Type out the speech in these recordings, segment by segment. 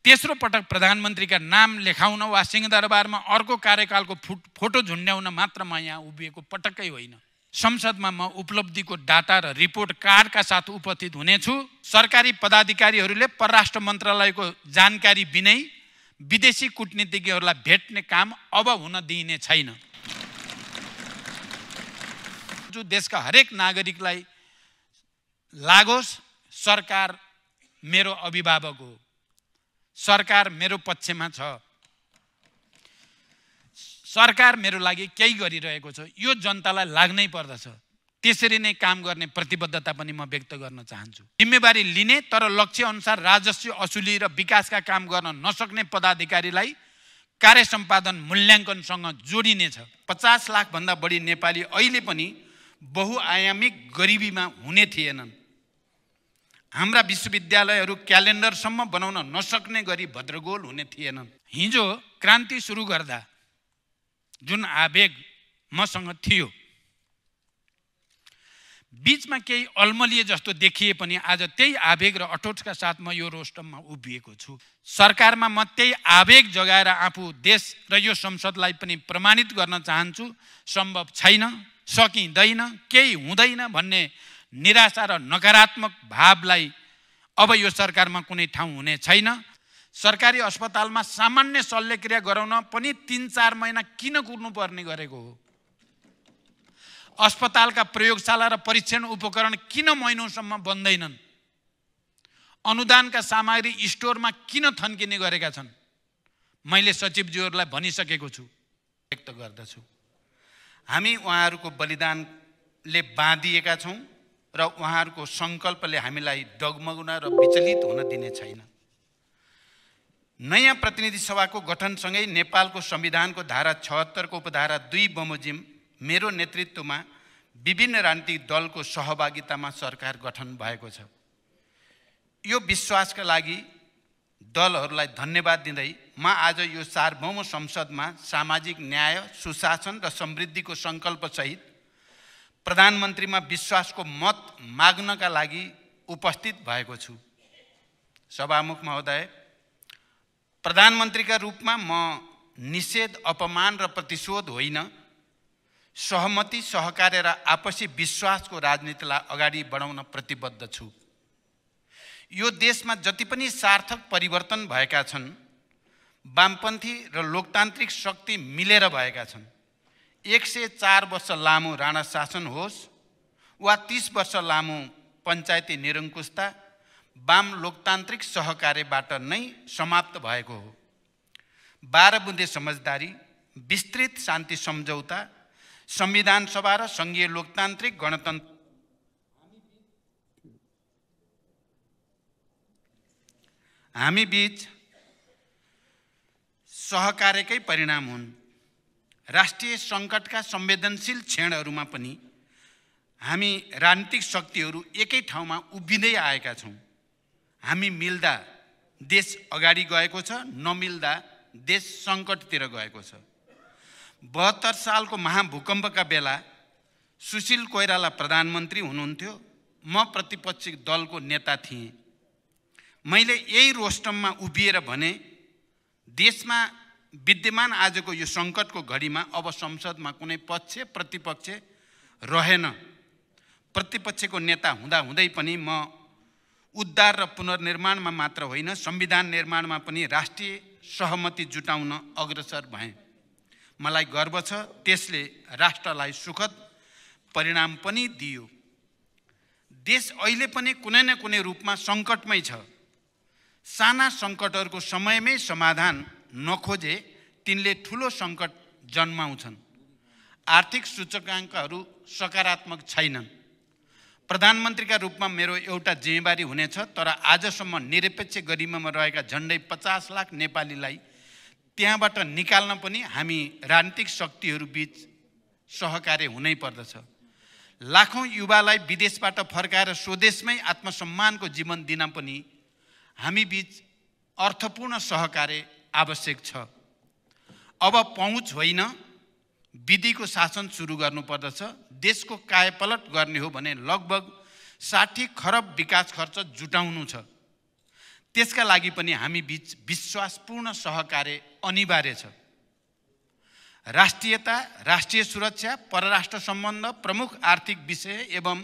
तेस्रो पटक प्रधानमन्त्रीका नाम लेखाउन वा सिंहदरबारमा अर्को कार्यकालको फोटो झुन्ड्याउन मात्र म यहाँ उभिएको पटक्कै होइन। संसदमा म उपलब्धिको डाटा र रिपोर्ट कार्डका साथ उपस्थित हुनेछु। सरकारी पदाधिकारीहरूले परराष्ट्र मन्त्रालयको जानकारी बिनै विदेशी कूटनीतिज्ञहरूलाई भेट्ने काम अब हुन दिइने छैन। जो देशका हरेक नागरिकलाई लागोस्, सरकार मेरो अभिभावक हो, सरकार मेरो पक्षमा छ, सरकार मेरो लागि केही गरिरहेको छ, यो जनतालाई लाग्नै पर्दछ। त्यसरी नै काम गर्ने प्रतिबद्धता पनि म व्यक्त गर्न चाहन्छु। जिम्मेवारी लिने तर लक्ष्य अनुसार राजस्व असुली र विकासका काम गर्न नसक्ने पदाधिकारीलाई कार्य सम्पादन मूल्याङ्कनसँग जोडिनेछ। 50 लाख भन्दा बढी नेपाली अहिले पनि बहुआयामिक गरिबीमा हुने थिएनन्। हाम्रा विश्वविद्यालयहरू क्यालेन्डरसम्म बनाउन नसक्ने गरी भद्रगोल हुने थिएनन्। हिजो क्रान्ति सुरु गर्दा जुन आवेग मसँग थियो, बीचमा केही अल्मलिए जस्तो देखिए पनि आज त्यही आवेग र अठोटका साथ म यो रोस्टममा उभिएको छु। सरकारमा म त्यही आवेग जगाएर आफू देश र यो संसदलाई पनि प्रमाणित गर्न चाहन्छु। सम्भव छैन, सकिँदैन, केही हुँदैन भन्ने निराशा र नकारात्मक भावलाई अब यो सरकारमा कुनै ठाउँ हुने छैन। सरकारी अस्पतालमा सामान्य शल्यक्रिया गराउन पनि 3-4 महिना किन कुर्नुपर्ने गरेको हो? अस्पतालका प्रयोगशाला र परीक्षण उपकरण किन महिनौसम्म बन्दैनन्? अनुदानका सामग्री स्टोरमा किन थन्किने गरेका छन्? मैले सचिवज्यूहरूलाई भनिसकेको छु, व्यक्त गर्दछु। हामी उहाँहरूको बलिदानले बाँधिएका छौँ र उहाँहरूको सङ्कल्पले हामीलाई डगमगाउन र विचलित हुन दिने छैन। नयाँ प्रतिनिधि सभाको गठनसँगै नेपालको संविधानको धारा 76 को उपधारा 2 बमोजिम मेरो नेतृत्वमा विभिन्न राजनीतिक दलको सहभागितामा सरकार गठन भएको छ। यो विश्वासका लागि दलहरूलाई धन्यवाद दिँदै म आज यो सार्वभौम संसदमा सामाजिक न्याय, सुशासन र समृद्धिको सङ्कल्पसहित प्रधानमन्त्रीमा विश्वासको मत माग्नका लागि उपस्थित भएको छु। सभामुख महोदय, प्रधानमन्त्रीका रूपमा म निषेध, अपमान र प्रतिशोध होइन, सहमति, सहकार्य र आपसी विश्वासको राजनीतिलाई अगाडि बढाउन प्रतिबद्ध छु। यो देशमा जति पनि सार्थक परिवर्तन भएका छन्, वामपन्थी र लोकतान्त्रिक शक्ति मिलेर भएका छन्। 104 वर्ष लामो राणा शासन होस् वा 30 वर्ष लामो पञ्चायती निरङ्कुशता, वाम लोकतान्त्रिक सहकार्यबाट नै समाप्त भएको हो। 12 बुँदे समझदारी, विस्तृत शान्ति सम्झौता, संविधान सभा र सङ्घीय लोकतान्त्रिक गणतन्त्र हामी बीच सहकार्यकै परिणाम हुन्। राष्ट्रिय सङ्कटका संवेदनशील क्षणहरूमा पनि हामी राजनीतिक शक्तिहरू एकै ठाउँमा उभिँदै आएका छौँ। हामी मिल्दा देश अगाडि गएको छ, नमिल्दा देश सङ्कटतिर गएको छ। 72 सालको महाभूकम्पका बेला सुशील कोइराला प्रधानमन्त्री हुनुहुन्थ्यो, म प्रतिपक्षी दलको नेता थिएँ। मैले यही रोस्टममा उभिएर भने, देशमा विद्यमान आजको यो सङ्कटको घडीमा अब संसदमा कुनै पक्ष प्रतिपक्ष रहेन। प्रतिपक्षको नेता हुँदाहुँदै पनि म उद्धार र पुनर्निर्माणमा मात्र होइन, संविधान निर्माणमा पनि राष्ट्रिय सहमति जुटाउन अग्रसर भएँ। मलाई गर्व छ, त्यसले राष्ट्रलाई सुखद परिणाम पनि दियो। देश अहिले पनि कुनै न कुनै रूपमा सङ्कटमै छ। साना सङ्कटहरूको समयमै समाधान नखोजे तिनले ठुलो सङ्कट जन्माउँछन्। आर्थिक सूचकाङ्कहरू सकारात्मक छैनन्। प्रधानमन्त्रीका रूपमा मेरो एउटा जिम्मेवारी हुनेछ, तर आजसम्म निरपेक्ष गरिमामा रहेका झन्डै 50 लाख नेपालीलाई त्यहाँबाट निकाल्न पनि हामी राजनीतिक शक्तिहरू बीच सहकार्य हुनै पर्दछ। लाखौँ युवालाई विदेशबाट फर्काएर स्वदेशमै आत्मसम्मानको जीवन दिन पनि हामी बीच अर्थपूर्ण सहकार्य आवश्यक छ। अब पहुँच होइन, विधिको शासन सुरु गर्नुपर्दछ। देशको कायापलट गर्ने हो भने लगभग 60 खरब विकास खर्च जुटाउनु छ। त्यसका लागि पनि हामी बीच विश्वासपूर्ण सहकार्य अनिवार्य छ। राष्ट्रियता, राष्ट्रिय सुरक्षा, परराष्ट्र सम्बन्ध, प्रमुख आर्थिक विषय एवं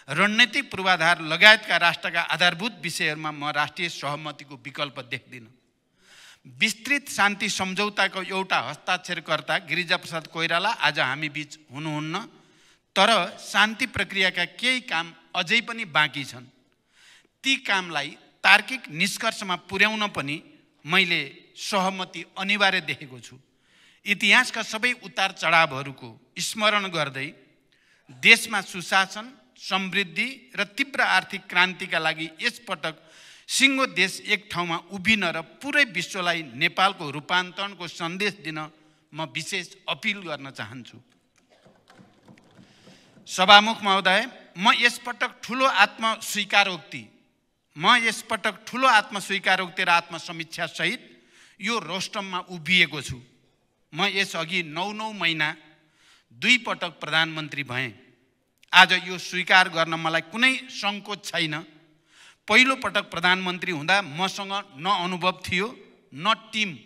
रणनीतिक पूर्वाधार लगायतका राष्ट्रका आधारभूत विषयहरूमा म राष्ट्रिय सहमतिको विकल्प देख्दिन। विस्तृत शान्ति सम्झौताको एउटा हस्ताक्षरकर्ता गिरिजाप्रसाद कोइराला आज हामी बीच हुनुहुन्न, तर शान्ति प्रक्रियाका केही काम अझै पनि बाँकी छन्। ती कामलाई तार्किक निष्कर्षमा पुर्याउन पनि मैले सहमति अनिवार्य देखेको छु। इतिहासका सबै उतार चढावहरूको स्मरण गर्दै देशमा सुशासन, समृद्धि र तीव्र आर्थिक क्रान्तिका लागि यसपटक सिङ्गो देश एक ठाउँमा उभिन र पुरै विश्वलाई नेपालको रूपान्तरणको सन्देश दिन म विशेष अपिल गर्न चाहन्छु। सभामुख महोदय, म यसपटक ठुलो आत्मस्वीकारोक्ति र आत्मसमीक्षा सहित यो रोस्टममा उभिएको छु। म यसअघि 9 महिना 2 पटक प्रधानमन्त्री भएँ। आज यो स्वीकार गर्न मलाई कुनै सङ्कोच छैन। पहिलो पटक प्रधानमन्त्री हुँदा मसँग न अनुभव थियो न टिम।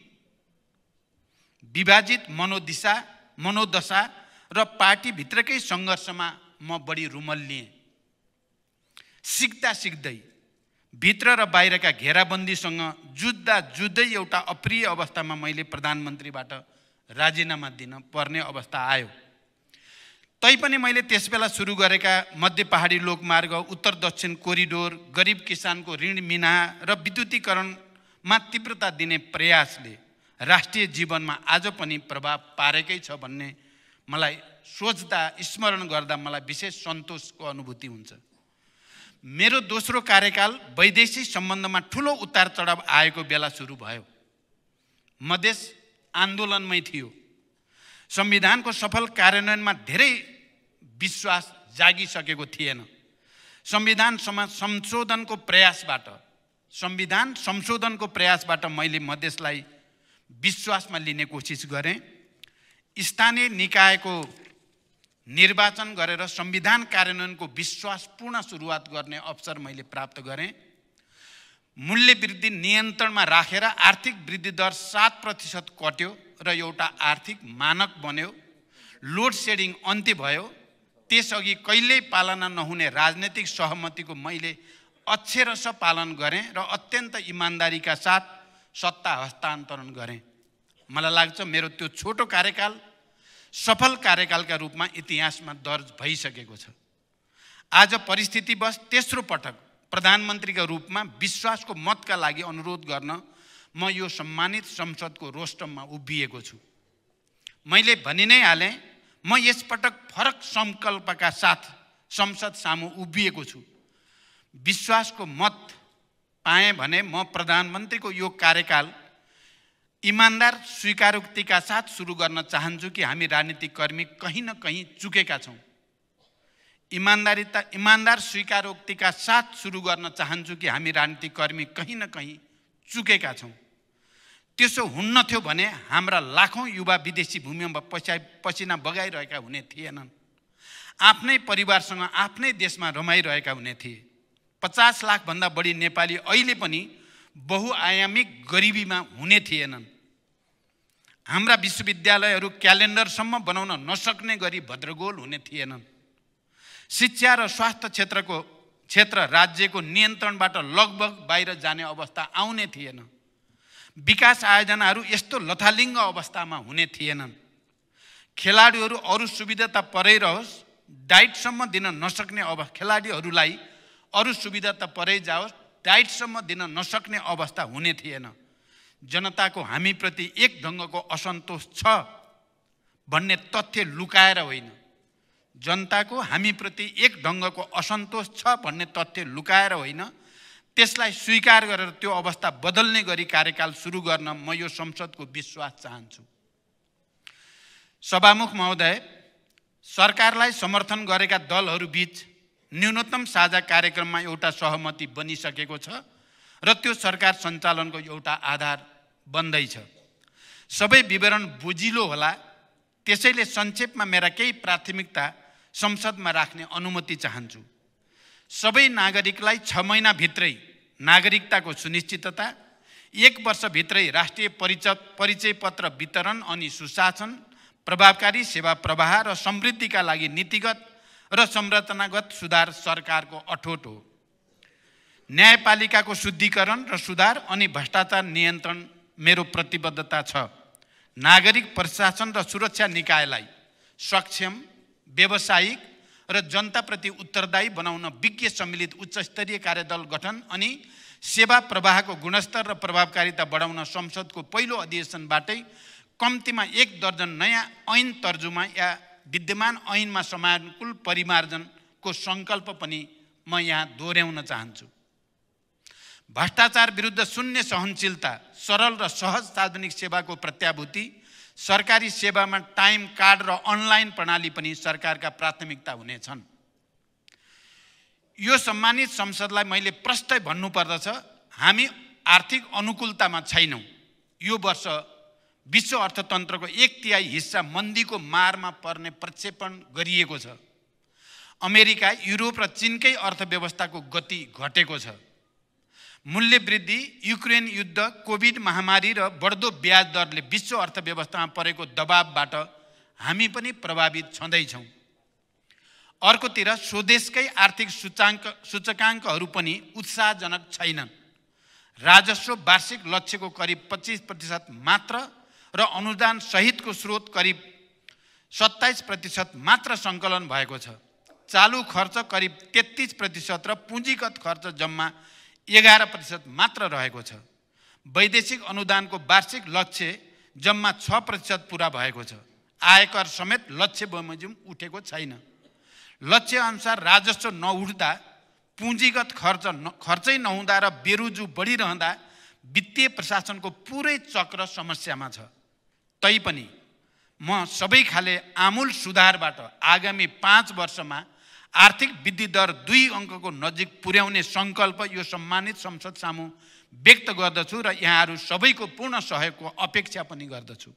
विभाजित मनोदशा र पार्टीभित्रकै सङ्घर्षमा म बढी रुमल्लिएँ। सिक्दै भित्र र बाहिरका घेराबन्दीसँग जुझ्दै एउटा अप्रिय अवस्थामा मैले प्रधानमन्त्रीबाट राजीनामा दिन पर्ने अवस्था आयो। तैपनि मैले त्यसबेला सुरु गरेका मध्य पहाडी लोकमार्ग, उत्तर दक्षिण कोरिडोर, गरिब किसानको ऋण मिना र विद्युतीकरणमा तीव्रता दिने प्रयासले राष्ट्रिय जीवनमा आज पनि प्रभाव पारेकै छ भन्ने मलाई सोच्दा, स्मरण गर्दा मलाई विशेष सन्तोषको अनुभूति हुन्छ। मेरो दोस्रो कार्यकाल वैदेशिक सम्बन्धमा ठुलो उतार चढाव आएको बेला सुरु भयो। मधेस आन्दोलनमै थियो। संविधानको सफल कार्यान्वयनमा धेरै विश्वास जागिसकेको थिएन। संविधान संशोधनको प्रयासबाट मैले मधेसलाई विश्वासमा लिने कोसिस गरेँ। स्थानीय निकायको निर्वाचन गरेर संविधान कार्यान्वयनको विश्वासपूर्ण सुरुवात गर्ने अवसर मैले प्राप्त गरेँ। मूल्य वृद्धि नियन्त्रणमा राखेर आर्थिक वृद्धि दर 7% कट्यो र एउटा आर्थिक मानक बन्यो। लोड सेडिङ अन्त्य भयो। त्यसअघि कहिल्यै पालना नहुने राजनैतिक सहमतिको मैले अक्षरशः पालन गरेँ र अत्यन्त इमानदारीका साथ सत्ता हस्तान्तरण गरेँ। मलाई लाग्छ मेरो त्यो छोटो कार्यकाल सफल कार्यकालका रूपमा इतिहासमा दर्ज भइसकेको छ। आज परिस्थितिवश तेस्रो पटक प्रधानमन्त्रीका रूपमा विश्वासको मतका लागि अनुरोध गर्न म यो सम्मानित संसदको रोस्टममा उभिएको छु। मैले भनि नै हालेँ, म यसपटक फरक संकल्पका साथ संसद सामु उभिएको छु। विश्वासको मत पाएँ भने म प्रधानमन्त्रीको यो कार्यकाल इमानदार स्वीकारोक्तिका साथ सुरु गर्न चाहन्छु कि हामी राजनीतिक कर्मी कहीँ न कहीँ चुकेका छौँ। इमानदार स्वीकारोक्तिका साथ सुरु गर्न चाहन्छु कि हामी राजनीतिक कर्मी कहीँ न कहीँ चुकेका छौँ। त्यसो हुन्न थियो भने हाम्रा लाखौँ युवा विदेशी भूमिमा पसिना बगाइरहेका हुने थिएनन्। आफ्नै परिवारसँग आफ्नै देशमा रमाइरहेका हुने थिए। 50 लाखभन्दा बढी नेपाली अहिले पनि बहुआयामिक गरिबीमा हुने थिएनन्। हाम्रा विश्वविद्यालयहरू क्यालेन्डरसम्म बनाउन नसक्ने गरी भद्रगोल हुने थिएनन्। शिक्षा र स्वास्थ्य क्षेत्र राज्यको नियन्त्रणबाट लगभग बाहिर जाने अवस्था आउने थिएन। विकास आयोजनाहरू यस्तो लथालिङ्ग अवस्थामा हुने थिएनन्। खेलाडीहरू अरू सुविधा त परै रहोस्, डाइटसम्म दिन नसक्ने खेलाडीहरूलाई अरू सुविधा त परै जाओस्, डाइटसम्म दिन नसक्ने अवस्था हुने थिएन। जनताको हामीप्रति एक ढङ्गको असन्तोष छ भन्ने तथ्य लुकाएर होइन, जनताको हामीप्रति एक ढङ्गको असन्तोष छ भन्ने तथ्य लुकाएर होइन, त्यसलाई स्वीकार गरेर त्यो अवस्था बदल्ने गरी कार्यकाल सुरु गर्न म यो संसदको विश्वास चाहन्छु। सभामुख महोदय, सरकारलाई समर्थन गरेका दलहरूबीच न्यूनतम साझा कार्यक्रममा एउटा सहमति बनिसकेको छ र त्यो सरकार सञ्चालनको एउटा आधार बन्दैछ। सबै विवरण बुझिलो होला, त्यसैले संक्षेपमा मेरा केही प्राथमिकता संसदमा राख्ने अनुमति चाहन्छु। सबै नागरिकलाई 6 महिनाभित्रै नागरिकताको सुनिश्चितता, 1 वर्षभित्रै राष्ट्रिय परिचय पत्र वितरण अनि सुशासन, प्रभावकारी सेवा प्रवाह र समृद्धिका लागि नीतिगत र संरचनागत सुधार सरकारको अठोट हो। न्यायपालिकाको शुद्धिकरण र सुधार अनि भ्रष्टाचार नियन्त्रण मेरो प्रतिबद्धता छ। नागरिक प्रशासन र सुरक्षा निकायलाई सक्षम, व्यावसायिक र जनताप्रति उत्तरदायी बनाउन विज्ञ सम्मिलित उच्चस्तरीय कार्यदल गठन अनि सेवा प्रवाहको गुणस्तर र प्रभावकारिता बढाउन संसदको पहिलो अधिवेशनबाटै कम्तीमा 1 दर्जन नयाँ ऐन तर्जुमा या विद्यमान ऐनमा समानुकूल परिमार्जनको सङ्कल्प पनि म यहाँ दोहोर्याउन चाहन्छु। भ्रष्टाचार विरुद्ध शून्य सहनशीलता, सरल र सहज सार्वजनिक सेवाको प्रत्याभूति, सरकारी सेवामा टाइम कार्ड र अनलाइन प्रणाली पनि सरकारका प्राथमिकता हुनेछन्। यो सम्मानित संसदलाई मैले प्रष्टै भन्नुपर्दछ, हामी आर्थिक अनुकूलतामा छैनौँ। यो वर्ष विश्व अर्थतन्त्रको 1/3 हिस्सा मन्दीको मारमा पर्ने प्रक्षेपण गरिएको छ। अमेरिका, युरोप र चीनकै अर्थव्यवस्थाको गति घटेको छ। मूल्य वृद्धि, युक्रेन युद्ध, कोभिड महामारी र बढ्दो ब्याज दरले विश्व अर्थव्यवस्थामा परेको दबावबाट हामी पनि प्रभावित छँदैछौँ। अर्कोतिर स्वदेशकै आर्थिक सूचकाङ्कहरू पनि उत्साहजनक छैनन्। राजस्व वार्षिक लक्ष्यको करिब 25% मात्र र अनुदान सहितको स्रोत करिब 27% मात्र सङ्कलन भएको छ। चालु खर्च करिब 33% र पुँजीगत खर्च जम्मा 11% मात्र रहेको छ। वैदेशिक अनुदानको वार्षिक लक्ष्य जम्मा 6% पुरा भएको छ। आयकर समेत लक्ष्य बमोजिम उठेको छैन। लक्ष्य अनुसार राजस्व नउठ्दा, पुँजीगत खर्चै नहुँदा र बेरोजु बढिरहँदा वित्तीय प्रशासनको पुरै चक्र समस्यामा छ। तैपनि म सबै खाले आमूल सुधारबाट आगामी 5 वर्षमा आर्थिक वृद्धि दर 2 अङ्कको नजिक पुर्याउने सङ्कल्प यो सम्मानित संसद सामु व्यक्त गर्दछु र यहाँहरू सबैको पूर्ण सहयोगको अपेक्षा पनि गर्दछु।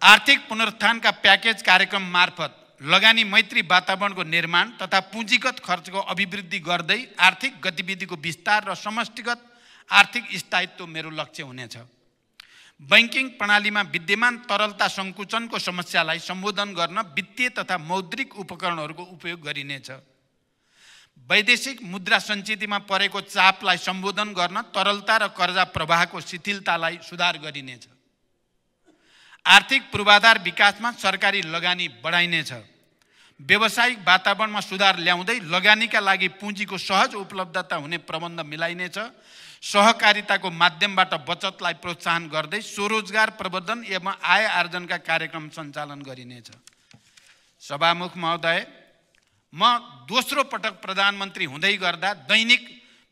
आर्थिक पुनरुत्थानका प्याकेज कार्यक्रम मार्फत लगानी मैत्री वातावरणको निर्माण तथा पुँजीगत खर्चको अभिवृद्धि गर्दै आर्थिक गतिविधिको विस्तार र समष्टिगत आर्थिक स्थायित्व मेरो लक्ष्य हुनेछ। बैंकिङ प्रणालीमा विद्यमान तरलता सङ्कुचनको समस्यालाई सम्बोधन गर्न वित्तीय तथा मौद्रिक उपकरणहरूको उपयोग गरिनेछ। वैदेशिक मुद्रा सञ्चितिमा परेको चापलाई सम्बोधन गर्न तरलता र कर्जा प्रवाहको शिथिलतालाई सुधार गरिनेछ। आर्थिक पूर्वाधार विकासमा सरकारी लगानी बढाइनेछ। व्यावसायिक वातावरणमा सुधार ल्याउँदै लगानीका लागि पुँजीको सहज उपलब्धता हुने प्रबन्ध मिलाइनेछ। सहकारिताको माध्यमबाट बचतलाई प्रोत्साहन गर्दै स्वरोजगार प्रवर्धन एवं आय आर्जनका कार्यक्रम सञ्चालन गरिनेछ। सभामुख महोदय, म दोस्रो पटक प्रधानमन्त्री हुँदै गर्दा दैनिक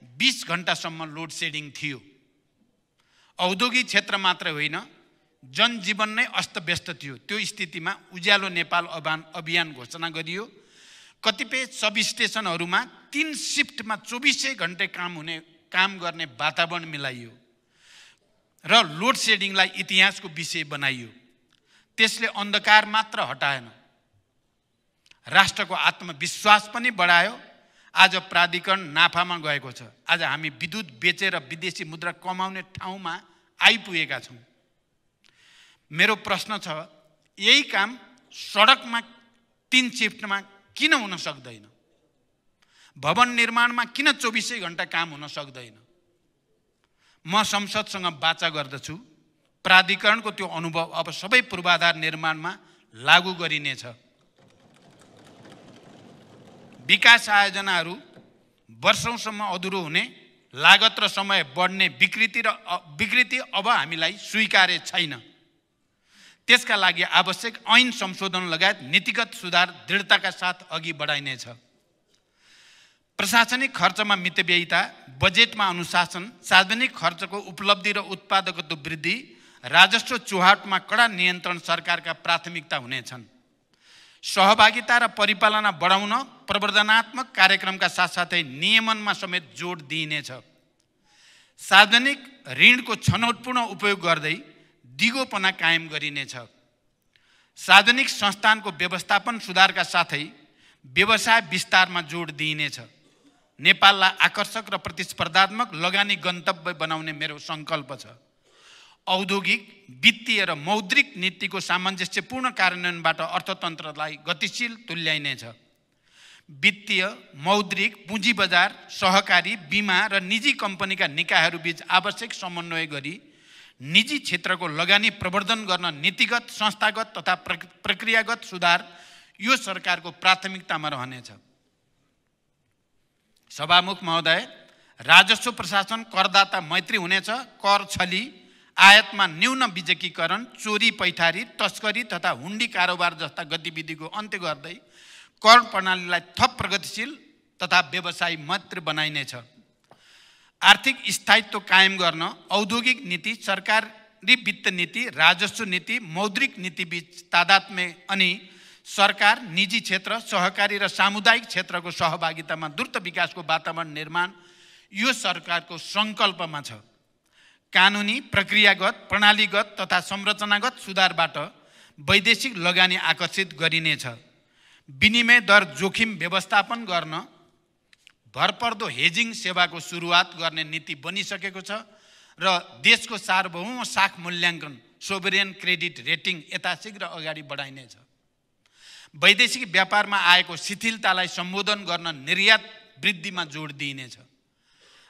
20 घण्टासम्म लोड सेडिङ थियो। औद्योगिक क्षेत्र मात्र होइन, जनजीवन नै अस्तव्यस्त थियो। त्यो स्थितिमा उज्यालो नेपाल अभियान घोषणा गरियो। कतिपय सब स्टेसनहरूमा 3 शिफ्टमा 24 घण्टे काम गर्ने वातावरण मिलाइयो र लोड सेडिङलाई इतिहासको विषय बनाइयो। त्यसले अन्धकार मात्र हटाएन, राष्ट्रको आत्मविश्वास पनि बढायो। आज प्राधिकरण नाफामा गएको छ। आज हामी विद्युत बेचेर विदेशी मुद्रा कमाउने ठाउँमा आइपुगेका छौँ। मेरो प्रश्न छ, यही काम सडकमा 3 शिफ्टमा किन हुन सक्दैन? भवन निर्माणमा किन 24 घण्टा काम हुन सक्दैन? म संसदसँग वाचा गर्दछु, प्राधिकरणको त्यो अनुभव अब सबै पूर्वाधार निर्माणमा लागू गरिनेछ। विकास आयोजनाहरू वर्षौंसम्म अधुरो हुने, लागत र समय बढ्ने विकृति अब हामीलाई स्वीकार्य छैन। त्यसका लागि आवश्यक ऐन संशोधन लगायत नीतिगत सुधार दृढताका साथ अघि बढाइनेछ। प्रशासनिक खर्चमा मितव्ययिता, बजेटमा अनुशासन, सार्वजनिक खर्चको उपलब्धि र उत्पादकत्व वृद्धि, राजस्व चुहाटमा कडा नियन्त्रण सरकारका प्राथमिकता हुनेछन्। सहभागिता र परिपालना बढाउन प्रवर्धनात्मक कार्यक्रमका साथसाथै नियमनमा समेत जोड दिइनेछ। सार्वजनिक ऋणको छनौटपूर्ण उपयोग गर्दै दिगोपना कायम गरिनेछ। सार्वजनिक संस्थानको व्यवस्थापन सुधारका साथै व्यवसाय विस्तारमा जोड दिइनेछ। नेपाललाई आकर्षक र प्रतिस्पर्धात्मक लगानी गन्तव्य बनाउने मेरो सङ्कल्प छ। औद्योगिक, वित्तीय र मौद्रिक नीतिको सामञ्जस्यपूर्ण कार्यान्वयनबाट अर्थतन्त्रलाई गतिशील तुल्याइनेछ। वित्तीय, मौद्रिक, पुँजी बजार, सहकारी, बीमा र निजी कम्पनीका निकायहरूबीच आवश्यक समन्वय गरी निजी क्षेत्रको लगानी प्रवर्धन गर्न नीतिगत, संस्थागत तथा प्रक्रियागत सुधार यो सरकारको प्राथमिकतामा रहनेछ। सभामुख महोदय, राजस्व प्रशासन करदाता मैत्री हुनेछ। कर छली, आयातमा न्यून बिजकीकरण, चोरी पैठारी, तस्करी तथा हुन्डी कारोबार जस्ता गतिविधिको अन्त्य गर्दै कर प्रणालीलाई थप प्रगतिशील तथा व्यवसायी मैत्री बनाइनेछ। आर्थिक स्थायित्व कायम गर्न औद्योगिक नीति, सरकारी वित्त नीति, राजस्व नीति, मौद्रिक नीतिबीच तादात्म्य अनि सरकार, निजी क्षेत्र, सहकारी र सामुदायिक क्षेत्रको सहभागितामा द्रुत विकासको वातावरण निर्माण यो सरकारको सङ्कल्पमा छ। कानुनी, प्रक्रियागत, प्रणालीगत तथा संरचनागत सुधारबाट वैदेशिक लगानी आकर्षित गरिनेछ। विनिमय दर जोखिम व्यवस्थापन गर्न भरपर्दो हेजिङ सेवाको सुरुवात गर्ने नीति बनिसकेको छ र देशको सार्वभौम साख मूल्याङ्कन, सोभरेन क्रेडिट रेटिङ यथाशीघ्र अगाडि बढाइनेछ। वैदेशिक व्यापारमा आएको शिथिलतालाई सम्बोधन गर्न निर्यात वृद्धिमा जोड दिइनेछ।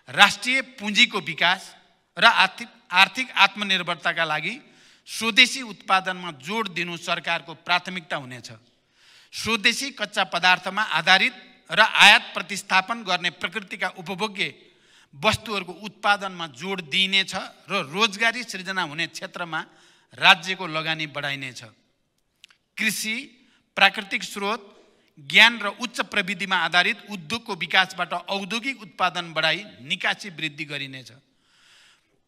राष्ट्रिय पुँजीको विकास र आर्थिक आत्मनिर्भरताका लागि स्वदेशी उत्पादनमा जोड दिनु सरकारको प्राथमिकता हुनेछ। स्वदेशी कच्चा पदार्थमा आधारित र आयात प्रतिस्थापन गर्ने प्रकृतिका उपभोग्य वस्तुहरूको उत्पादनमा जोड दिइनेछ र रोजगारी सृजना हुने क्षेत्रमा राज्यको लगानी बढाइनेछ। कृषि, प्राकृतिक स्रोत, ज्ञान र उच्च प्रविधिमा आधारित उद्योगको विकासबाट औद्योगिक उत्पादन बढाई निकासी वृद्धि गरिनेछ।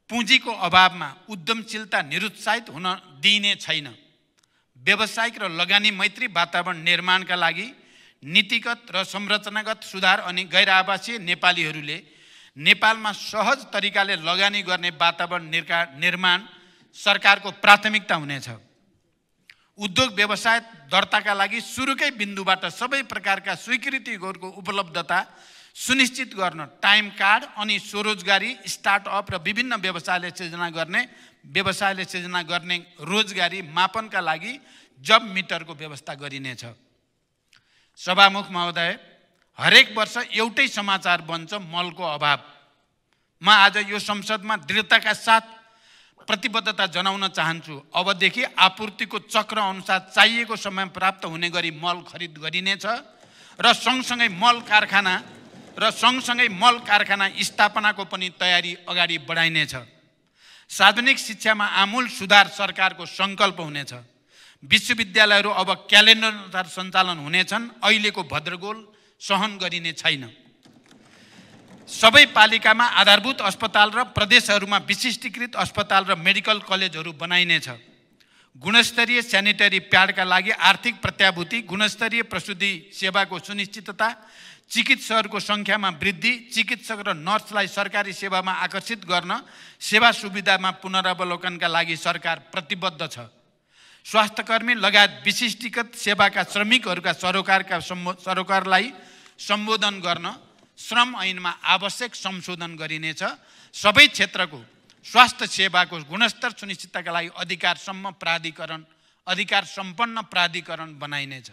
पुँजीको अभावमा उद्यमशीलता निरुत्साहित हुन दिइने छैन। व्यावसायिक र लगानी मैत्री वातावरण निर्माणका लागि नीतिगत र संरचनागत सुधार अनि गैर आवासीय नेपालीहरूले नेपालमा सहज तरिकाले लगानी गर्ने वातावरण निर्माण सरकारको प्राथमिकता हुनेछ। उद्योग व्यवसाय दर्ताका लागि सुरुकै बिन्दुबाट सबै प्रकारका स्वीकृतिहरूको उपलब्धता सुनिश्चित गर्न टाइम कार्ड अनि स्वरोजगारी, स्टार्टअप र विभिन्न व्यवसायले सृजना गर्ने रोजगारी मापनका लागि जब मिटरको व्यवस्था गरिनेछ। सभामुख महोदय, हरेक वर्ष एउटै समाचार बन्छ मलको अभाव। म आज यो संसदमा दृढताका साथ प्रतिबद्धता जनाउन चाहन्छु। अबदेखि आपूर्तिको चक्र अनुसार चाहिएको समय प्राप्त हुने गरी मल खरिद गरिनेछ र सँगसँगै मल कारखाना स्थापनाको पनि तयारी अगाडि बढाइनेछ। सार्वजनिक शिक्षामा आमूल सुधार सरकारको सङ्कल्प हुनेछ। विश्वविद्यालयहरू अब क्यालेन्डर अनुसार सञ्चालन हुनेछन्। अहिलेको भद्रगोल सहन गरिने छैन। सबै पालिकामा आधारभूत अस्पताल र प्रदेशहरूमा विशिष्टीकृत अस्पताल र मेडिकल कलेजहरू बनाइनेछ। गुणस्तरीय स्यानिटरी प्याडका लागि आर्थिक प्रत्याभूति, गुणस्तरीय प्रसुति सेवाको सुनिश्चितता, चिकित्सकहरूको सङ्ख्यामा वृद्धि, चिकित्सक र नर्सलाई सरकारी सेवामा आकर्षित गर्न सेवा सुविधामा पुनरावलोकनका लागि सरकार प्रतिबद्ध छ। स्वास्थ्यकर्मी लगायत विशिष्टीकृत सेवाका श्रमिकहरूका सरोकारलाई सम्बोधन गर्न श्रम ऐनमा आवश्यक संशोधन गरिनेछ। सबै क्षेत्रको स्वास्थ्य सेवाको गुणस्तर सुनिश्चितताका लागि अधिकार सम्पन्न प्राधिकरण बनाइनेछ।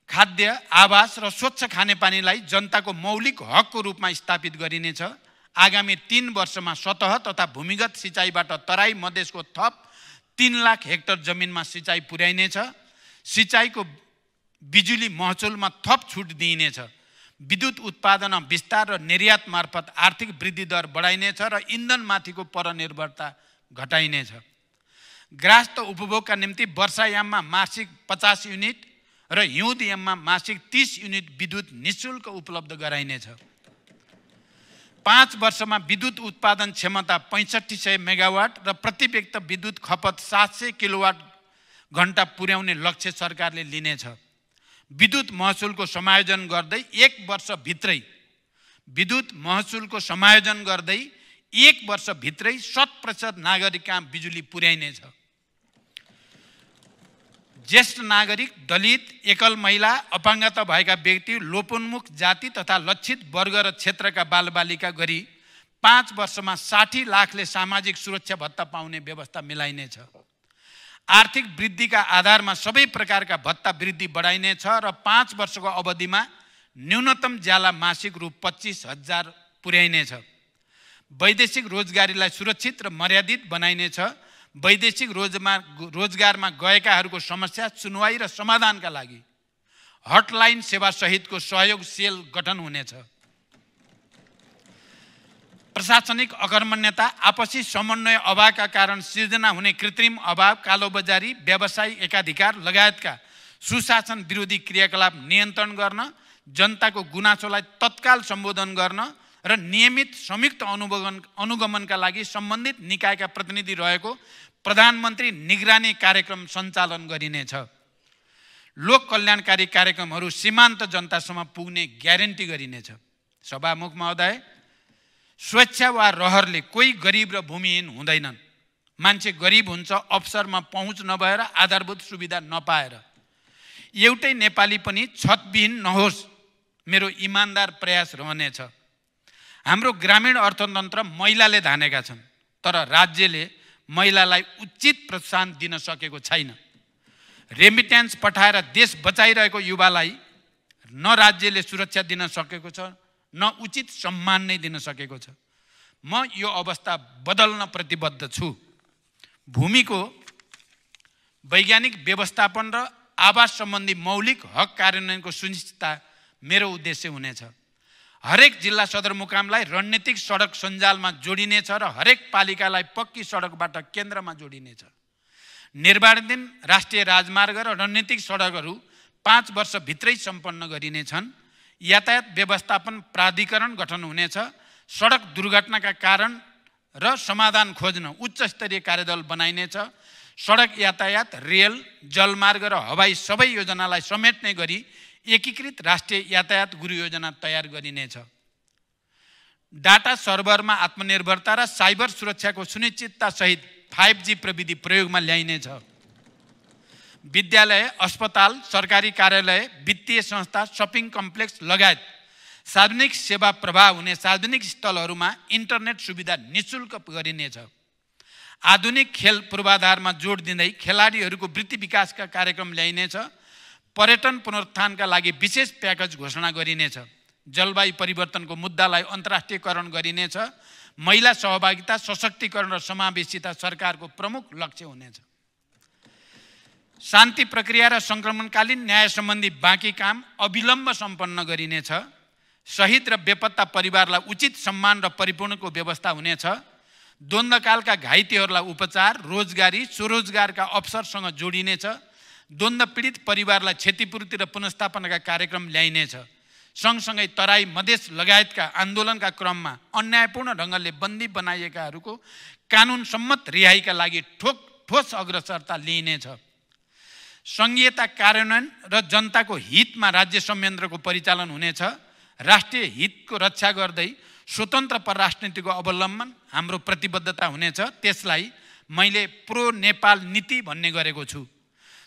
खाद्य, आवास र स्वच्छ खानेपानीलाई जनताको मौलिक हकको रूपमा स्थापित गरिनेछ। आगामी 3 वर्षमा सतह तथा भूमिगत सिँचाइबाट तराई मधेसको थप 3 लाख हेक्टर जमिनमा सिँचाइ पुर्याइनेछ। सिँचाइको बिजुली महसुलमा थप छुट दिइनेछ। विद्युत उत्पादन विस्तार र निर्यात मार्फत आर्थिक वृद्धि दर बढाइनेछ र इन्धनमाथिको परनिर्भरता घटाइनेछ। ग्राहस्थ उपभोगका निम्ति वर्षायाममा मासिक 50 युनिट र हिउँदयाममा मासिक 30 युनिट विद्युत निःशुल्क उपलब्ध गराइनेछ। 5 वर्षमा विद्युत उत्पादन क्षमता 6500 मेगावाट र प्रति व्यक्ति विद्युत खपत 700 किलोवाट घण्टा पुर्याउने लक्ष्य सरकारले लिनेछ। विद्युत महसुलको समायोजन गर्दै 1 वर्षभित्रै 100% नागरिकका बिजुली पुर्याइनेछ। ज्येष्ठ नागरिक, दलित, एकल महिला, अपाङ्गता भएका व्यक्ति, लोपोन्मुख जाति तथा लक्षित वर्ग र क्षेत्रका बालबालिका गरी 5 वर्षमा 60 लाखले सामाजिक सुरक्षा भत्ता पाउने व्यवस्था मिलाइनेछ। आर्थिक वृद्धिका आधारमा सबै प्रकारका भत्ता वृद्धि बढाइनेछ र 5 वर्षको अवधिमा न्यूनतम ज्याला मासिक रु 25,000 पुर्याइनेछ। वैदेशिक रोजगारीलाई सुरक्षित र मर्यादित बनाइनेछ। वैदेशिक रोजगारमा गएकाहरूको समस्या सुनवाई र समाधानका लागि हटलाइन सेवा सहितको सहयोग सेल गठन हुनेछ। प्रशासनिक अकर्मण्यता, आपसी समन्वय अभावका कारण सिर्जना हुने कृत्रिम अभाव, कालोबजारी, व्यवसायी एकाधिकार लगायतका सुशासन विरोधी क्रियाकलाप नियन्त्रण गर्न, जनताको गुनासोलाई तत्काल सम्बोधन गर्न र नियमित संयुक्त अनुगमनका लागि सम्बन्धित निकायका प्रतिनिधि रहेको प्रधानमन्त्री निगरानी कार्यक्रम सञ्चालन गरिनेछ। लोक कल्याणकारी कार्यक्रमहरू सीमान्त जनतासम्म पुग्ने ग्यारेन्टी गरिनेछ। सभामुख महोदय, स्वेच्छा वा रहरले कोही गरिब र भूमिहीन हुँदैनन्। मान्छे गरिब हुन्छ अवसरमा पहुँच नभएर, आधारभूत सुविधा नपाएर। एउटै नेपाली पनि छतविहीन नहोस्, मेरो इमान्दार प्रयास रहनेछ। हाम्रो ग्रामीण अर्थतन्त्र महिलाले धानेका छन्, तर राज्यले महिलालाई उचित प्रोत्साहन दिन सकेको छैन। रेमिट्यान्स पठाएर देश बचाइरहेको युवालाई न राज्यले सुरक्षा दिन सकेको छ, न उचित सम्मान नै दिन सकेको छ। म यो अवस्था बदल्न प्रतिबद्ध छु। भूमिको वैज्ञानिक व्यवस्थापन र आवास सम्बन्धी मौलिक हक कार्यान्वयनको सुनिश्चितता मेरो उद्देश्य हुनेछ। हरेक जिल्ला सदरमुकामलाई रणनीतिक सडक सञ्जालमा जोडिनेछ र हरेक पालिकालाई पक्की सडकबाट केन्द्रमा जोडिनेछ। निर्माणाधीन राष्ट्रिय राजमार्ग र रणनीतिक सडकहरू 5 वर्षभित्रै सम्पन्न गरिनेछन्। यातायात व्यवस्थापन प्राधिकरण गठन हुनेछ। सडक दुर्घटनाका कारण र समाधान खोज्न उच्च स्तरीय कार्यदल बनाइनेछ। सडक यातायात, रेल, जलमार्ग र हवाई सबै योजनालाई समेट्ने गरी एकीकृत राष्ट्रिय यातायात गुरु योजना तयार गरिनेछ। डाटा सर्भरमा आत्मनिर्भरता र साइबर सुरक्षाको सुनिश्चितता सहित 5G प्रविधि प्रयोगमा ल्याइनेछ। विद्यालय, अस्पताल, सरकारी कार्यालय, वित्तीय संस्था, शपिङ कम्प्लेक्स लगायत सार्वजनिक सेवा प्रवाह हुने सार्वजनिक स्थलहरूमा इन्टरनेट सुविधा निःशुल्क गरिनेछ। आधुनिक खेल पूर्वाधारमा जोड दिँदै खेलाडीहरूको वृत्ति विकासका कार्यक्रम ल्याइनेछ। पर्यटन पुनरुत्थानका लागि विशेष प्याकेज घोषणा गरिनेछ। जलवायु परिवर्तनको मुद्दालाई अन्तर्राष्ट्रियकरण गरिनेछ। महिला सहभागिता, सशक्तिकरण र समावेशिता सरकारको प्रमुख लक्ष्य हुनेछ। शान्ति प्रक्रिया र सङ्क्रमणकालीन न्याय सम्बन्धी बाँकी काम अविलम्ब सम्पन्न गरिनेछ। शहीद र बेपत्ता परिवारलाई उचित सम्मान र परिपूर्णको व्यवस्था हुनेछ। द्वन्द्वकालका घाइतेहरूलाई उपचार, रोजगारी, स्वरोजगारका अवसरसँग जोडिनेछ। द्वन्द्व पीडित परिवारलाई क्षतिपूर्ति र पुनर्स्थापनाका कार्यक्रम ल्याइनेछ। सँगसँगै तराई, मधेस लगायतका आन्दोलनका क्रममा अन्यायपूर्ण ढङ्गले बन्दी बनाइएकाहरूको कानुन सम्मत रिहाईका लागि ठोस अग्रसरता लिइनेछ। सङ्घीयता कार्यान्वयन र जनताको हितमा राज्य संयन्त्रको परिचालन हुनेछ। राष्ट्रिय हितको रक्षा गर्दै स्वतन्त्र परराष्ट्रनीतिको अवलम्बन हाम्रो प्रतिबद्धता हुनेछ। त्यसलाई मैले प्रो नेपाल नीति भन्ने गरेको छु।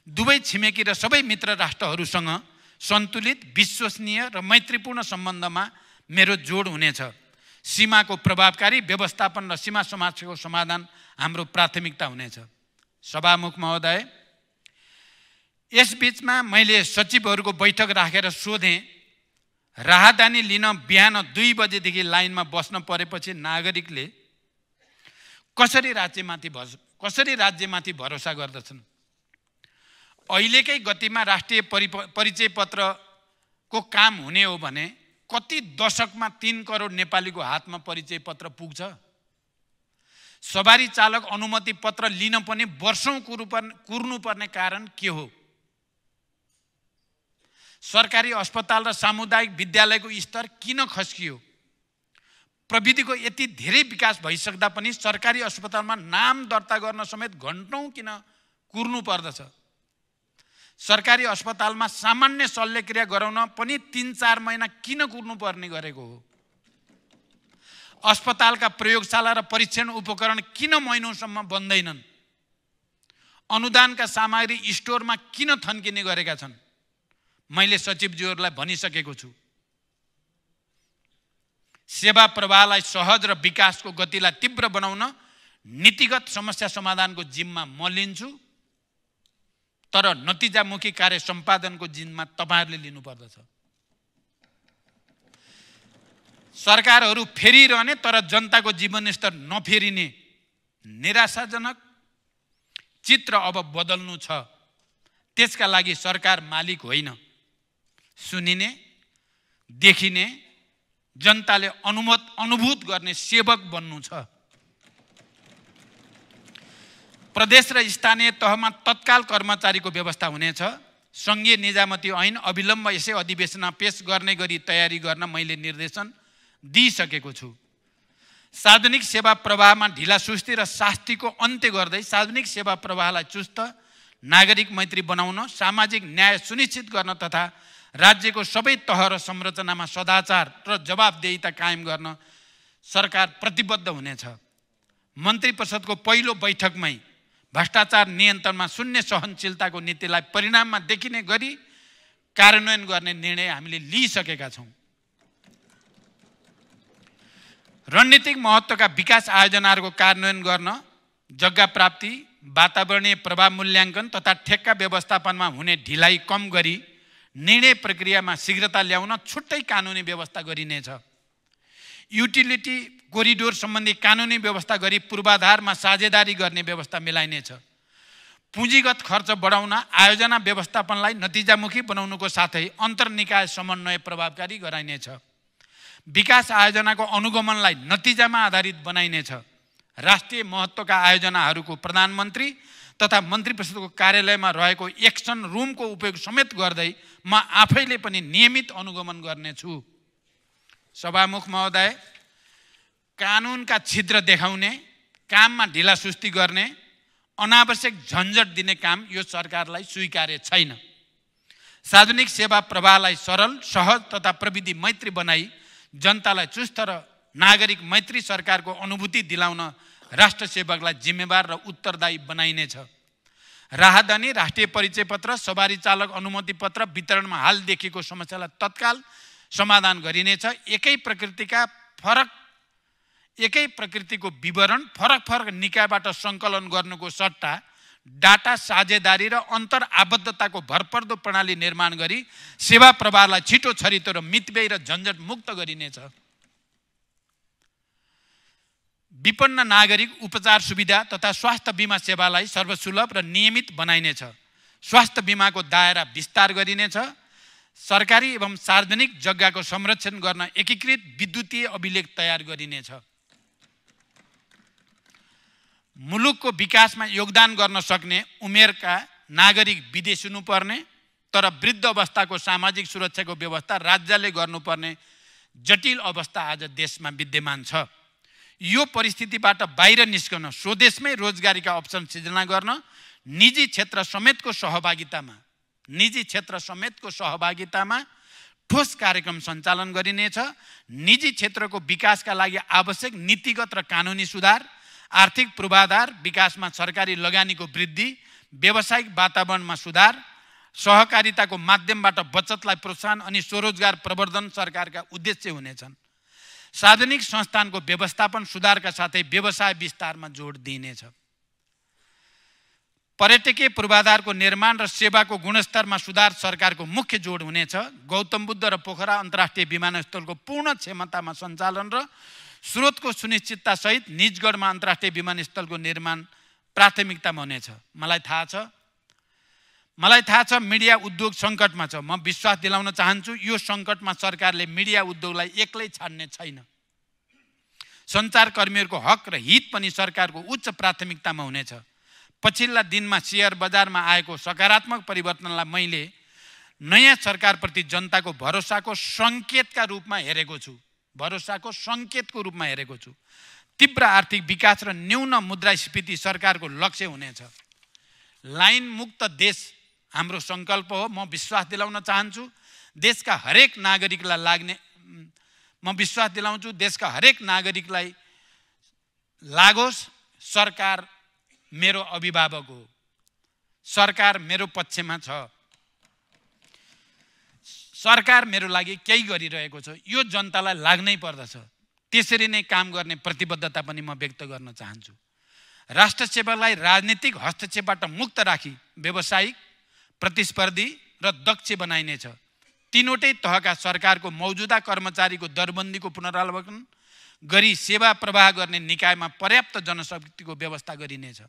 दुवै छिमेकी र सबै मित्र राष्ट्रहरूसँग सन्तुलित, विश्वसनीय र मैत्रीपूर्ण सम्बन्धमा मेरो जोड हुनेछ। सीमाको प्रभावकारी व्यवस्थापन र सीमा समस्याको समाधान हाम्रो प्राथमिकता हुनेछ। सभामुख महोदय, यसबीचमा मैले सचिवहरूको बैठक राखेर सोधेँ, राहदानी लिन बिहान 2 बजेदेखि लाइनमा बस्न परेपछि नागरिकले कसरी राज्यमाथि भरोसा गर्दछन्? अहिलेकै गतिमा राष्ट्रिय परिचय पत्रको काम हुने हो भने कति दशकमा 3 करोड नेपालीको हातमा परिचय पत्र पुग्छ? सवारी चालक अनुमति पत्र लिन पनि वर्षौं कुर्नुपर्ने कारण के हो? सरकारी अस्पताल र सामुदायिक विद्यालयको स्तर किन खस्कियो? प्रविधिको यति धेरै विकास भइसक्दा पनि सरकारी अस्पतालमा नाम दर्ता गर्न समेत घण्टौं किन कुर्नु पर्दछ? सरकारी अस्पतालमा सामान्य शल्यक्रिया गराउन पनि 3-4 महिना किन कुर्नुपर्ने गरेको हो? अस्पतालका प्रयोगशाला र परीक्षण उपकरण किन महिनौसम्म बन्दैनन्? अनुदानका सामग्री स्टोरमा किन थन्किने गरेका छन्? मैले सचिवज्यूहरूलाई भनिसकेको छु। सेवा प्रवाहलाई सहज र विकासको गतिलाई तीव्र बनाउन नीतिगत समस्या समाधानको जिम्मा म लिन्छु, तर नतिजामुखी कार्य सम्पादनको जिम्मा तपाईहरुले लिनुपर्दछ। सरकारहरू फेरिरहने तर जनताको जीवनस्तर नफेरिने निराशाजनक चित्र अब बदल्नु छ। त्यसका लागि सरकार मालिक होइन, सुनिने, देखिने, जनताले अनुभूत गर्ने सेवक बन्नु छ। प्रदेश र स्थानीय तहमा तत्काल कर्मचारीको व्यवस्था हुनेछ। संघीय निजामती ऐन अविलम्ब यसै अधिवेशनमा पेश गर्ने गरी तयारी गर्न मैले निर्देशन दिइसकेको छु। सार्वजनिक सेवा प्रवाहमा ढिलासुस्ती र शास्तिको अन्त्य गर्दै सार्वजनिक सेवा प्रवाहलाई चुस्त, नागरिक मैत्री बनाउन, सामाजिक न्याय सुनिश्चित गर्न तथा राज्यको सबै तह र संरचनामा सदाचार र जवाबदेहिता कायम गर्न सरकार प्रतिबद्ध हुनेछ। मन्त्री परिषदको पहिलो बैठकमै भ्रष्टाचार नियन्त्रणमा शून्य सहनशीलताको नीतिलाई परिणाममा देखिने गरी कार्यान्वयन गर्ने निर्णय हामीले लिइसकेका छौँ। रणनीतिक महत्त्वका विकास आयोजनाहरूको कार्यान्वयन गर्न जग्गा प्राप्ति, वातावरणीय प्रभाव मूल्याङ्कन तथा ठेक्का व्यवस्थापनमा हुने ढिलाइ कम गरी निर्णय प्रक्रियामा शीघ्रता ल्याउन छुट्टै कानुनी व्यवस्था गरिनेछ। युटिलिटी कोरिडोर सम्बन्धी कानुनी व्यवस्था गरी पूर्वाधारमा साझेदारी गर्ने व्यवस्था मिलाइनेछ। पुँजीगत खर्च बढाउन आयोजना व्यवस्थापनलाई नतिजामुखी बनाउनुको साथै अन्तर्निकाय समन्वय प्रभावकारी गराइनेछ। विकास आयोजनाको अनुगमनलाई नतिजामा आधारित बनाइनेछ। राष्ट्रिय महत्त्वका आयोजनाहरूको प्रधानमन्त्री तथा मन्त्री परिषदको कार्यालयमा रहेको एक्सन रुमको उपयोग समेत गर्दै म आफैले पनि नियमित अनुगमन गर्नेछु। सभामुख महोदय, कानुनका छिद्र देखाउने, काममा ढिलासुस्ती गर्ने, अनावश्यक झन्झट दिने काम यो सरकारलाई स्वीकार्य छैन। सार्वजनिक सेवा प्रवाहलाई सरल, सहज तथा प्रविधि मैत्री बनाई जनतालाई चुस्त र नागरिक मैत्री सरकारको अनुभूति दिलाउन राष्ट्र सेवकलाई जिम्मेवार र उत्तरदायी बनाइनेछ। राहदानी, राष्ट्रिय परिचय पत्र, सवारी चालक अनुमति पत्र वितरणमा हाल देखिएको समस्यालाई तत्काल समाधान गरिनेछ। एकै प्रकृतिको विवरण फरक निकायबाट सङ्कलन गर्नुको सट्टा डाटा साझेदारी र अन्तर आबद्धताको भरपर्दो प्रणाली निर्माण गरी सेवा प्रवाहलाई छिटो, छरितो र मितव्ययी र झन्झट मुक्त गरिनेछ। विपन्न नागरिक उपचार सुविधा तथा स्वास्थ्य बिमा सेवालाई सर्वसुलभ र नियमित बनाइनेछ। स्वास्थ्य बिमाको दायरा विस्तार गरिनेछ। सरकारी एवं सार्वजनिक जग्गाको संरक्षण गर्न एकीकृत विद्युतीय अभिलेख तयार गरिनेछ। मुलुकको विकासमा योगदान गर्न सक्ने उमेरका नागरिक विदेश हुनुपर्ने तर वृद्ध अवस्थाको सामाजिक सुरक्षाको व्यवस्था राज्यले गर्नुपर्ने जटिल अवस्था आज देशमा विद्यमान छ। यो परिस्थितिबाट बाहिर निस्कन स्वदेशमै रोजगारीका अवसर सृजना गर्न निजी क्षेत्र समेतको सहभागितामा ठोस कार्यक्रम सञ्चालन गरिनेछ। निजी क्षेत्रको विकासका लागि आवश्यक नीतिगत र कानुनी सुधार, आर्थिक पूर्वाधार विकासमा सरकारी लगानीको वृद्धि, व्यावसायिक वातावरणमा सुधार, सहकारिताको माध्यमबाट बचतलाई प्रोत्साहन अनि स्वरोजगार प्रवर्धन सरकारका उद्देश्य हुनेछन्। सार्वजनिक संस्थानको व्यवस्थापन सुधारका साथै व्यवसाय विस्तारमा जोड दिइनेछ। पर्यटकीय पूर्वाधारको निर्माण र सेवाको गुणस्तरमा सुधार सरकारको मुख्य जोड हुनेछ। गौतम बुद्ध र पोखरा अन्तर्राष्ट्रिय विमानस्थलको पूर्ण क्षमतामा सञ्चालन र स्रोतको सुनिश्चितता सहित निजगढमा अन्तर्राष्ट्रिय विमानस्थलको निर्माण प्राथमिकतामा हुनेछ। मलाई थाहा छ मिडिया उद्योग सङ्कटमा छ। म विश्वास दिलाउन चाहन्छु यो सङ्कटमा सरकारले मिडिया उद्योगलाई एक्लै छाड्ने छैन। सञ्चारकर्मीहरूको हक र हित पनि सरकारको उच्च प्राथमिकतामा हुनेछ। पछिल्ला दिनमा शेयर बजारमा आएको सकारात्मक परिवर्तनलाई मैले नयाँ सरकारप्रति जनताको भरोसाको सङ्केतको रूपमा हेरेको छु। तीव्र आर्थिक विकास र न्यून मुद्रास्फीति सरकारको लक्ष्य हुनेछ। लाइन मुक्त देश हाम्रो सङ्कल्प हो। म विश्वास दिलाउन चाहन्छु देशका हरेक नागरिकलाई लागोस्। सरकार मेरो अभिभावक हो। सरकार मेरो पक्षमा छ, सरकार मेरो लागि केही गरिरहेको छ, यो जनतालाई लाग्नै पर्दछ। त्यसरी नै काम गर्ने प्रतिबद्धता पनि म व्यक्त गर्न चाहन्छु। राष्ट्र सेवालाई राजनीतिक हस्तक्षेपबाट मुक्त राखी व्यावसायिक, प्रतिस्पर्धी र दक्ष बनाइनेछ। तीनवटै तहका सरकारको मौजूदा कर्मचारीको दरबन्दीको पुनरावलोकन गरी सेवा प्रवाह गर्ने निकायमा पर्याप्त जनशक्तिको व्यवस्था गरिनेछ।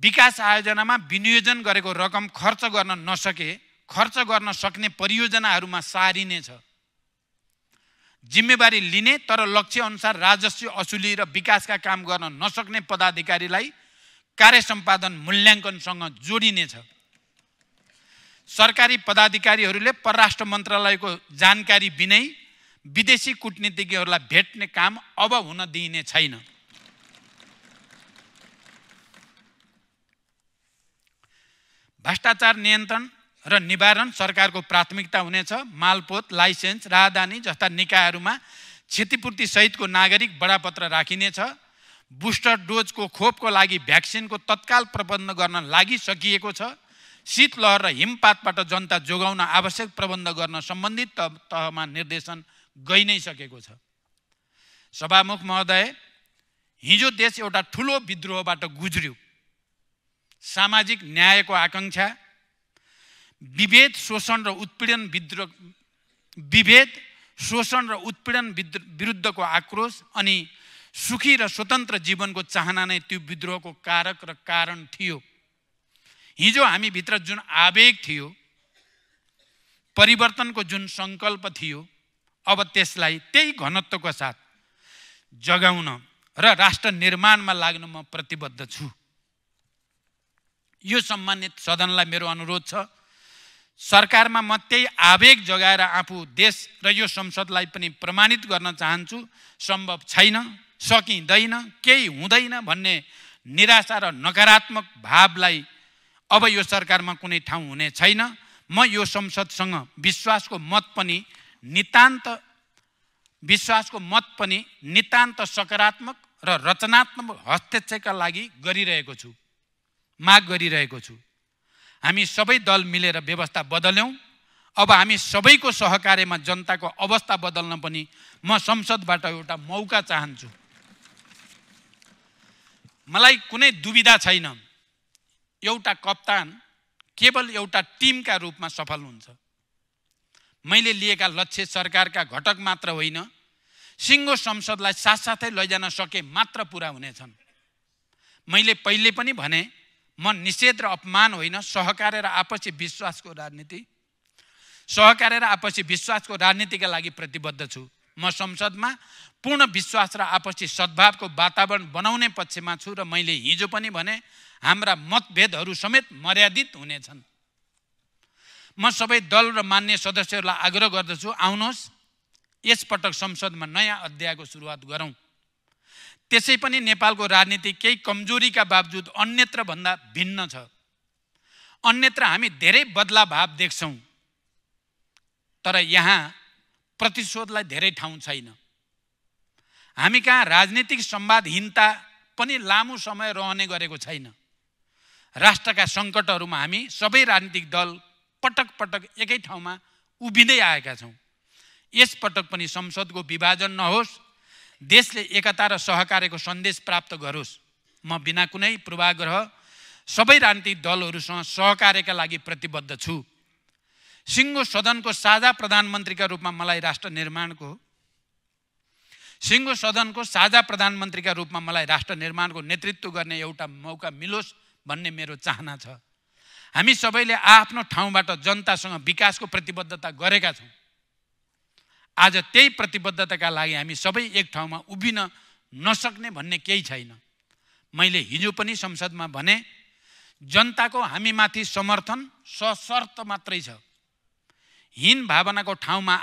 विकास आयोजनामा विनियोजन गरेको रकम खर्च गर्न सक्ने परियोजनाहरूमा सारिनेछ। जिम्मेवारी लिने तर लक्ष्य अनुसार राजस्व असुली र विकासका काम गर्न नसक्ने पदाधिकारीलाई कार्य सम्पादन मूल्याङ्कनसँग जोडिनेछ। सरकारी पदाधिकारीहरूले परराष्ट्र मन्त्रालयको जानकारी बिनै विदेशी कूटनीतिज्ञहरूलाई भेट्ने काम अब हुन दिइने छैन। भ्रष्टाचार नियन्त्रण र निवारण सरकारको प्राथमिकता हुनेछ। मालपोत, लाइसेन्स, राहदानी जस्ता निकायहरूमा क्षतिपूर्ति सहितको नागरिक बडापत्र राखिनेछ। बुस्टर डोजको खोपको लागि भ्याक्सिनको तत्काल प्रबन्ध गर्न लागिसकिएको छ। शीतलहर र हिमपातबाट जनता जोगाउन आवश्यक प्रबन्ध गर्न सम्बन्धित तहमा निर्देशन गइ नै सकेको छ। सभामुख महोदय, हिजो देश एउटा ठुलो विद्रोहबाट गुज्र्यो। सामाजिक न्यायको आकांक्षा, विभेद, शोषण र उत्पीडन विरुद्धको आक्रोश अनि सुखी र स्वतन्त्र जीवनको चाहना नै त्यो विद्रोहको कारक र कारण थियो। हिजो हामी भित्र जुन आवेग थियो, परिवर्तनको जुन संकल्प थियो, अब त्यसलाई त्यही घनत्वको साथ जगाउन र राष्ट्र निर्माणमा लाग्न म प्रतिबद्ध छु। यो सम्मानित सदनलाई मेरो अनुरोध छ, सरकारमा म त्यही आवेग जगाएर आफू देश र यो संसदलाई पनि प्रमाणित गर्न चाहन्छु। सम्भव छैन, सकिँदैन, केही हुँदैन भन्ने निराशा र नकारात्मक भावलाई अब यो सरकारमा कुनै ठाउँ हुने छैन। म यो संसदसँग विश्वासको मत पनि नितान्त सकारात्मक र रचनात्मक हस्तक्षेपका लागि माग गरिरहेको छु। हामी सबै दल मिलेर व्यवस्था बदल्यौँ। अब हामी सबैको सहकार्यमा जनताको अवस्था बदल्न पनि म संसदबाट एउटा मौका चाहन्छु। मलाई कुनै दुविधा छैन, एउटा कप्तान केवल एउटा टिमका रूपमा सफल हुन्छ। मैले लिएका लक्ष्य सरकारका घटक मात्र होइन, सिङ्गो संसदलाई साथसाथै लैजान सके मात्र पुरा हुनेछन्। मैले पहिले पनि भने, म निषेध र अपमान होइन, सहकार्य र आपसी विश्वासको राजनीतिका लागि प्रतिबद्ध छु। म संसदमा पूर्ण विश्वास र आपसी सद्भावको वातावरण बनाउने पक्षमा छु र मैले हिजो पनि भने, हाम्रा मतभेदहरू समेत मर्यादित हुनेछन्। म सबै दल र मान्य सदस्यहरूलाई आग्रह गर्दछु, आउनुहोस् यसपटक संसदमा नयाँ अध्यायको सुरुवात गरौँ। त्यसै पनि नेपालको राजनीति केही कमजोरीका बावजुद अन्यत्र भन्दा भिन्न छ। अन्यत्र हामी धेरै बदलाभाव देख्छौँ, तर यहाँ प्रतिशोधलाई धेरै ठाउँ छैन। हामी कहाँ राजनीतिक संवादहीनता पनि लामो समय रहने गरेको छैन। राष्ट्रका सङ्कटहरूमा हामी सबै राजनीतिक दल पटक पटक एकै ठाउँमा उभिँदै आएका छौँ। यसपटक पनि संसदको विभाजन नहोस्, देशले एकता र सहकार्यको सन्देश प्राप्त गरोस्। म बिना कुनै पूर्वाग्रह सबै राजनीतिक दलहरूसँग सहकार्यका लागि प्रतिबद्ध छु। सिङ्गो सदनको साझा प्रधानमन्त्रीका रूपमा मलाई राष्ट्र निर्माणको नेतृत्व गर्ने एउटा मौका मिलोस् भन्ने मेरो चाहना छ। हामी सबैले आफ्नो ठाउँबाट जनतासँग विकासको प्रतिबद्धता गरेका छौँ। आज त्यही प्रतिबद्धताका लागि हामी सबै एक ठाउँमा उभिन नसक्ने भन्ने केही छैन। मैले हिजो पनि संसदमा भने, जनताको हामीमाथि समर्थन सशर्त मात्रै छ। हीन भावनाको ठाउँमा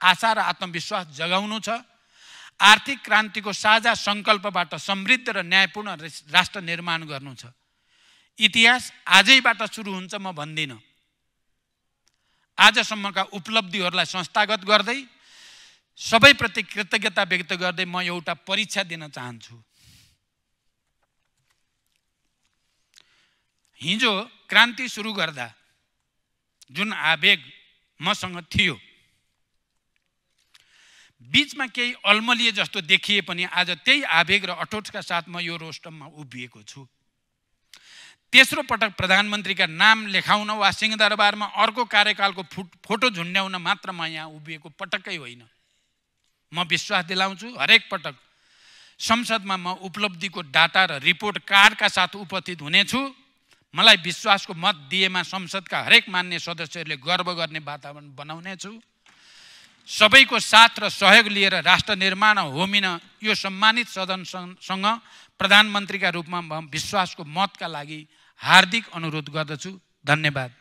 आशा र आत्मविश्वास जगाउनु छ। आर्थिक क्रान्तिको साझा सङ्कल्पबाट समृद्ध र न्यायपूर्ण राष्ट्र निर्माण गर्नु छ। इतिहास आजैबाट सुरु हुन्छ म भन्दिनँ। आजसम्मका उपलब्धिहरूलाई संस्थागत गर्दै सबैप्रति कृतज्ञता व्यक्त गर्दै म एउटा परीक्षा दिन चाहन्छु। हिजो क्रान्ति सुरु गर्दा जुन आवेग मसँग थियो, बीचमा केही अल्मलिए जस्तो देखिए पनि आज त्यही आवेग र अठोटका साथ म यो रोस्टममा उभिएको छु। तेस्रो पटक प्रधानमन्त्रीका नाम लेखाउन वा सिंहदरबारमा अर्को कार्यकालको फोटो झुन्ड्याउन मात्र म यहाँ उभिएको पटक्कै होइन। म विश्वास दिलाउँछु हरेक पटक संसदमा म उपलब्धिको डाटा र रिपोर्ट कार्डका साथ उपस्थित हुनेछु। मलाई विश्वासको मत दिएमा संसदका हरेक मान्य सदस्यहरूले गर्व गर्ने वातावरण बनाउनेछु। सबैको साथ र सहयोग लिएर राष्ट्र निर्माण होमिन यो सम्मानित सदनसँग प्रधानमन्त्रीका रूपमा म विश्वासको मतका लागि हार्दिक अनुरोध गर्दछु। धन्यवाद।